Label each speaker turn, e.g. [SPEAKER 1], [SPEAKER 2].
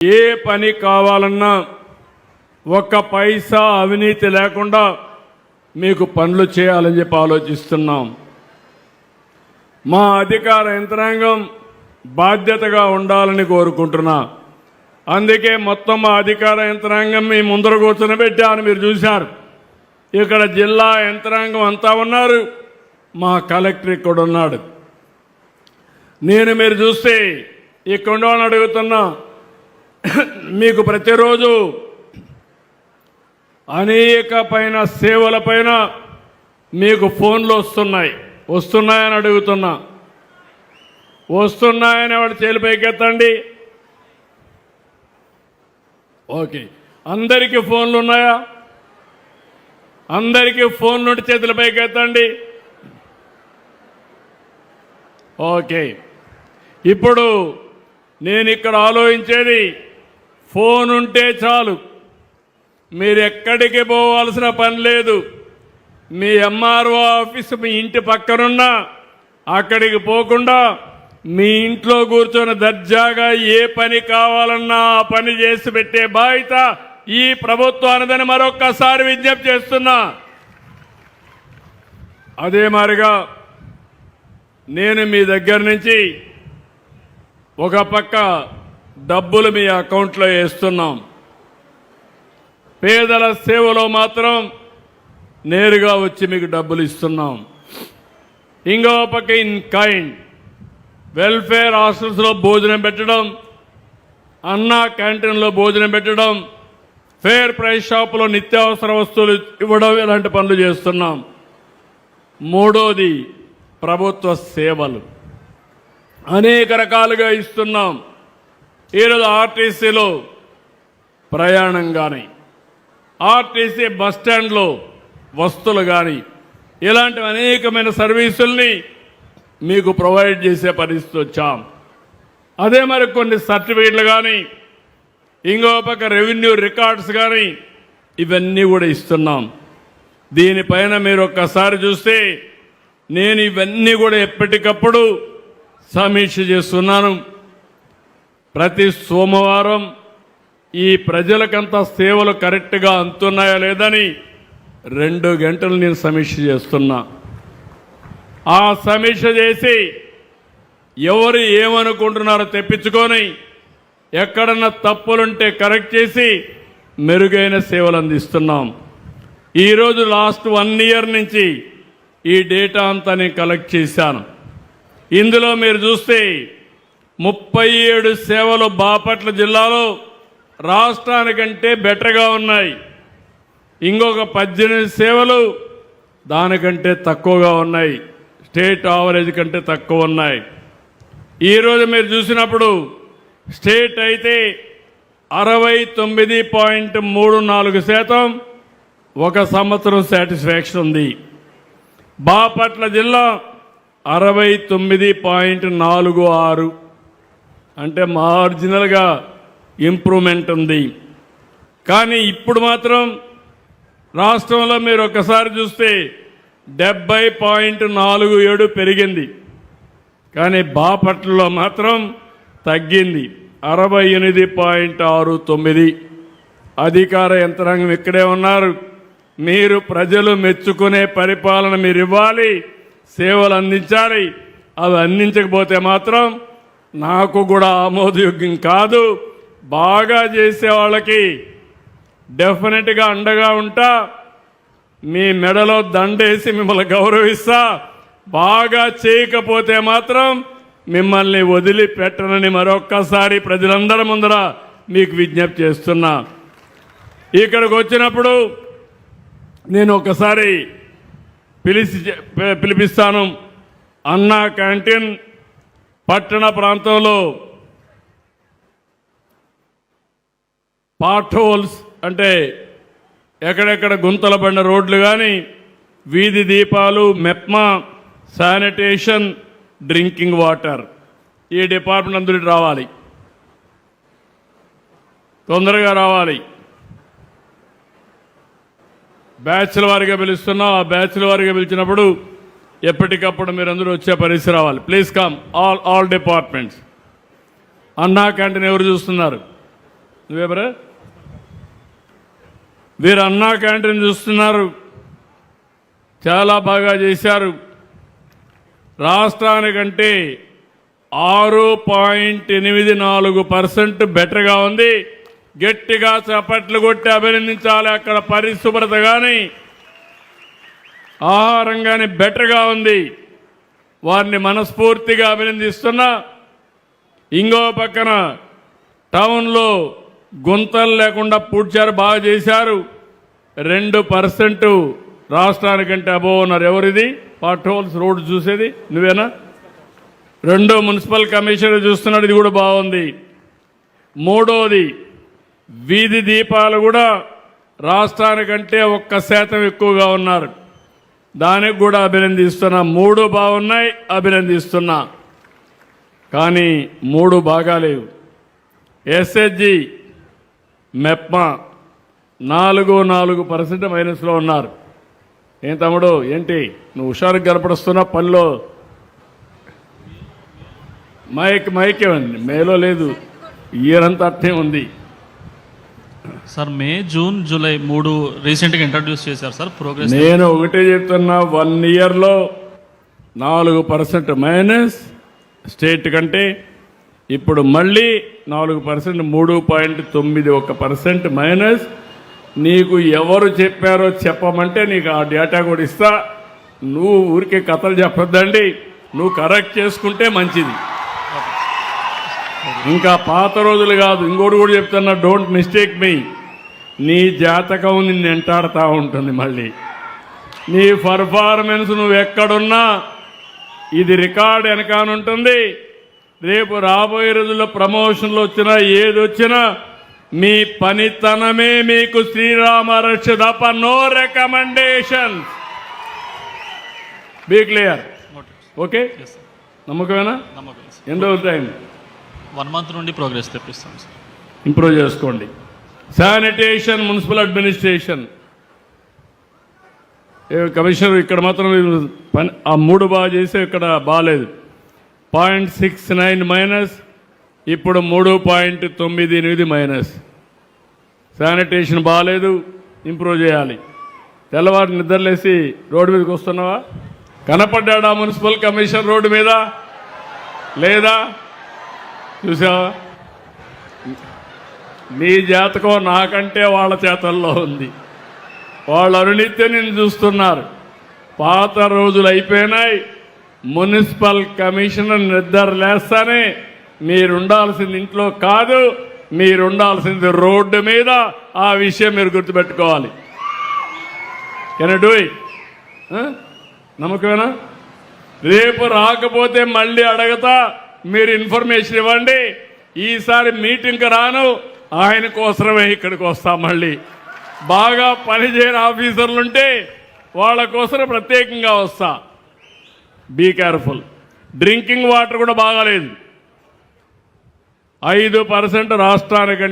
[SPEAKER 1] ఏ పని కావాలన్నా ఒక్క పైసా అవినీతి లేకుండా మీకు పనులు చేయాలని చెప్పి ఆలోచిస్తున్నాం. మా అధికార యంత్రాంగం బాధ్యతగా ఉండాలని కోరుకుంటున్నా. అందుకే మొత్తం మా అధికార యంత్రాంగం మీ ముందర కూర్చొని మీరు చూశారు. ఇక్కడ జిల్లా యంత్రాంగం అంతా ఉన్నారు, మా కలెక్టర్ ఇక్కడ ఉన్నాడు. నేను మీరు చూస్తే ఇక్కడ ఉండవాలని అడుగుతున్నా, మీకు ప్రతిరోజు అనేక పైన సేవల పైన మీకు ఫోన్లు వస్తున్నాయని అడుగుతున్నా. వస్తున్నాయని వాడు చేలిపైకి ఎత్తండి. ఓకే, అందరికీ ఫోన్లు ఉన్నాయా? అందరికీ ఫోన్ నుండి చేతులపైకి ఎత్తండి. ఓకే, ఇప్పుడు నేను ఇక్కడ ఆలోచించేది, ఫోన్ ఉంటే చాలు, మీరు ఎక్కడికి పోవాల్సిన పని లేదు. మీ ఎంఆర్ఓ ఆఫీసు మీ ఇంటి పక్కనున్నా అక్కడికి పోకుండా మీ ఇంట్లో కూర్చొని దర్జాగా ఏ పని కావాలన్నా ఆ పని చేసి పెట్టే బాధ్యత ఈ ప్రభుత్వానిదని మరొక్కసారి విజ్ఞప్తి చేస్తున్నా. అదే మాదిరిగా నేను మీ దగ్గర నుంచి ఒక పక్క డబ్బులు మీ అకౌంట్లో వేస్తున్నాం. పేదల సేవలో మాత్రం నేరుగా వచ్చి మీకు డబ్బులు ఇస్తున్నాం. ఇంకో పక్క ఇన్ కైండ్ వెల్ఫేర్ హాస్టల్స్లో భోజనం పెట్టడం, అన్నా క్యాంటీన్లో భోజనం పెట్టడం, ఫేర్ ప్రైస్ షాపులో నిత్యావసర వస్తువులు ఇవ్వడం, ఇలాంటి పనులు చేస్తున్నాం. మూడోది ప్రభుత్వ సేవలు అనేక రకాలుగా ఇస్తున్నాం. ఈరోజు ఆర్టీసీలో ప్రయాణం కానీ, ఆర్టీసీ బస్టాండ్లో వస్తువులు కానీ, ఇలాంటి అనేకమైన సర్వీసుల్ని మీకు ప్రొవైడ్ చేసే పరిస్థితి వచ్చాం. అదే మరి కొన్ని సర్టిఫికెట్లు కానీ, ఇంకో పక్క రెవెన్యూ రికార్డ్స్ కానీ, ఇవన్నీ కూడా ఇస్తున్నాం. దీనిపైన మీరు ఒక్కసారి చూస్తే నేను ఇవన్నీ కూడా ఎప్పటికప్పుడు సమీక్ష చేస్తున్నాను. ప్రతి సోమవారం ఈ ప్రజలకంతా సేవలు కరెక్ట్గా అందుతున్నాయా లేదని 2 గంటలు నేను సమీక్ష చేస్తున్నా. ఆ సమీక్ష చేసి ఎవరు ఏమనుకుంటున్నారో తెప్పించుకొని ఎక్కడన్నా తప్పులుంటే కరెక్ట్ చేసి మెరుగైన సేవలు అందిస్తున్నాం. ఈరోజు లాస్ట్ 1 ఇయర్ నుంచి ఈ డేటా అంతా నేను కలెక్ట్ చేశాను. ఇందులో మీరు చూస్తే 37 సేవలు బాపట్ల జిల్లాలో రాష్ట్రానికంటే బెటర్గా ఉన్నాయి. ఇంకొక 18 సేవలు దానికంటే తక్కువగా ఉన్నాయి, స్టేట్ యావరేజ్ కంటే తక్కువ ఉన్నాయి. ఈరోజు మీరు చూసినప్పుడు స్టేట్ అయితే 69.34% ఒక సంవత్సరం సాటిస్ఫాక్షన్ ఉంది. బాపట్ల జిల్లా 69.46, అంటే మార్జినల్గా ఇంప్రూవ్మెంట్ ఉంది. కానీ ఇప్పుడు మాత్రం రాష్ట్రంలో మీరు ఒకసారి చూస్తే 70.47 పెరిగింది. కానీ బాపట్లలో మాత్రం తగ్గింది, 68.69. అధికార యంత్రాంగం ఇక్కడే ఉన్నారు. మీరు ప్రజలు మెచ్చుకునే పరిపాలన మీరు ఇవ్వాలి, సేవలు అందించాలి. అవి అందించకపోతే మాత్రం నాకు కూడా ఆమోదయోగ్యం కాదు. బాగా చేసే వాళ్ళకి డెఫినెట్గా అండగా ఉంటా, మీ మెడలో దండేసి మిమ్మల్ని గౌరవిస్తా. బాగా చేయకపోతే మాత్రం మిమ్మల్ని వదిలిపెట్టనని మరొక్కసారి ప్రజలందరి ముందర మీకు విజ్ఞప్తి చేస్తున్నా. ఇక్కడికి వచ్చినప్పుడు నేను ఒకసారి పిలిపిస్తాను. అన్నా క్యాంటీన్ పట్టణ ప్రాంతంలో పార్ట్ హోల్స్, అంటే ఎక్కడెక్కడ గుంతల పడిన రోడ్లు కానీ, వీధి దీపాలు, మెప్మా, శానిటేషన్, డ్రింకింగ్ వాటర్, ఈ డిపార్ట్మెంట్ అందరూ రావాలి, తొందరగా రావాలి. బ్యాచ్ల వారిగా పిలుస్తున్నాం. ఆ బ్యాచ్ల వారిగా పిలిచినప్పుడు ఎప్పటికప్పుడు మీరందరూ వచ్చే పరిస్థితి రావాలి. Please come all departments. అన్నా క్యాంటీన్ ఎవరు చూస్తున్నారు? నువ్వెవరా? వీరు అన్నా క్యాంటీన్ చూస్తున్నారు, చాలా బాగా చేశారు. రాష్ట్రానికంటే 6.84% బెటర్గా ఉంది. గట్టిగా చప్పట్లు కొట్టి అభినందించాలి. అక్కడ పరిశుభ్రత కానీ ఆహారం కానీ బెటర్గా ఉంది. వారిని మనస్ఫూర్తిగా అభినందిస్తున్నా. ఇంకో పక్కన టౌన్లో గుంతలు లేకుండా పూడ్చారు, బాగా చేశారు. 2% రాష్ట్రానికంటే అబోవ్ ఉన్నారు. ఎవరిది పార్ట్ హోల్స్ రోడ్డు చూసేది? నువ్వేనా? 2 మున్సిపల్ కమిషనర్ చూస్తున్నాడు, ఇది కూడా బాగుంది. 3వది వీధి దీపాలు కూడా రాష్ట్రానికంటే 1% ఎక్కువగా ఉన్నారు. దానికి కూడా అభినందిస్తున్నా. 3 బాగున్నాయి, అభినందిస్తున్నా. కానీ 3 బాగాలేవు. ఎస్హెచ్జి మెప్మా 4% మైనస్లో ఉన్నారు. ఏం తమ్ముడు, ఏంటి నువ్వు హుషారుగా గడపడుస్తున్నా? పనిలో మైక్ ఏమండి, మేలో లేదు, ఇయర్ అంతా అట్టే ఉంది
[SPEAKER 2] సార్. మే, జూన్, జూలై 3 రీసెంట్గా ఇంట్రడ్యూస్ చేశారు సార్. ప్రోగ్రెస్
[SPEAKER 1] నేను ఒకటే చెప్తున్నా, 1 ఇయర్లో 4% మైనస్ స్టేట్ కంటే. ఇప్పుడు మళ్ళీ 4%, 3.91% మైనస్. నీకు ఎవరు చెప్పారో చెప్పమంటే నీకు ఆ డేటా కూడా ఇస్తా. నువ్వు ఊరికే కథలు చెప్పొద్దండి, నువ్వు కరెక్ట్ చేసుకుంటే మంచిది. ఇంకా పాత రోజులు కాదు. ఇంకోటి కూడా చెప్తున్నా, డోంట్ మిస్టేక్ మీ. నీ జాతకం నిన్ను వెంటాడుతూ ఉంటుంది. మళ్ళీ నీ పర్ఫార్మెన్స్ నువ్వు ఎక్కడున్నా ఇది రికార్డ్ వెనకానుంటుంది. రేపు రాబోయే రోజుల్లో ప్రమోషన్లు వచ్చినా ఏది వచ్చినా మీ పనితనమే మీకు శ్రీరామ రక్ష తప్ప. No recommendation. Be clear. Okay, నమ్మకమేనా? ఎన్ని రోజులు టైం?
[SPEAKER 2] 1 మంత్ నుండి ప్రోగ్రెస్ తెప్పిస్తాం సార్.
[SPEAKER 1] ఇంప్రూవ్ చేసుకోండి. శానిటేషన్, మున్సిపల్ అడ్మినిస్ట్రేషన్ కమిషనర్ ఇక్కడ మాత్రం పని ఆ 3 బాగా చేస్తే ఇక్కడ బాగాలేదు. 0.69 మైనస్, ఇప్పుడు 3.98 మైనస్. శానిటేషన్ బాగాలేదు, ఇంప్రూవ్ చేయాలి. తెల్లవారు నిద్రలేసి రోడ్డు మీదకి వస్తున్నావా? కనపడ్డా మున్సిపల్ కమిషనర్ రోడ్డు మీద? లేదా? చూసావా? నీ జాతకం నాకంటే వాళ్ళ చేతల్లో ఉంది. వాళ్ళు అరుణిత్యం నేను చూస్తున్నారు. పాత రోజులు అయిపోయినాయి. మున్సిపల్ కమిషనర్ నిద్ర లేస్తానే మీరుండాల్సింది ఇంట్లో కాదు, మీరుండాల్సింది రోడ్డు మీద. ఆ విషయం మీరు గుర్తుపెట్టుకోవాలి. Can do it? నమ్మకమేనా? రేపు రాకపోతే మళ్ళీ అడగతా, మీరు ఇన్ఫర్మేషన్ ఇవ్వండి. ఈసారి మీటింగ్కి రాను, ఆయన కోసమే ఇక్కడికి వస్తా. మళ్ళీ బాగా పనిచేయని ఆఫీసర్లుంటే వాళ్ళ కోసం ప్రత్యేకంగా వస్తా. Be careful. డ్రింకింగ్ వాటర్ కూడా బాగాలేదు. 5% రాష్ట్రానికంటే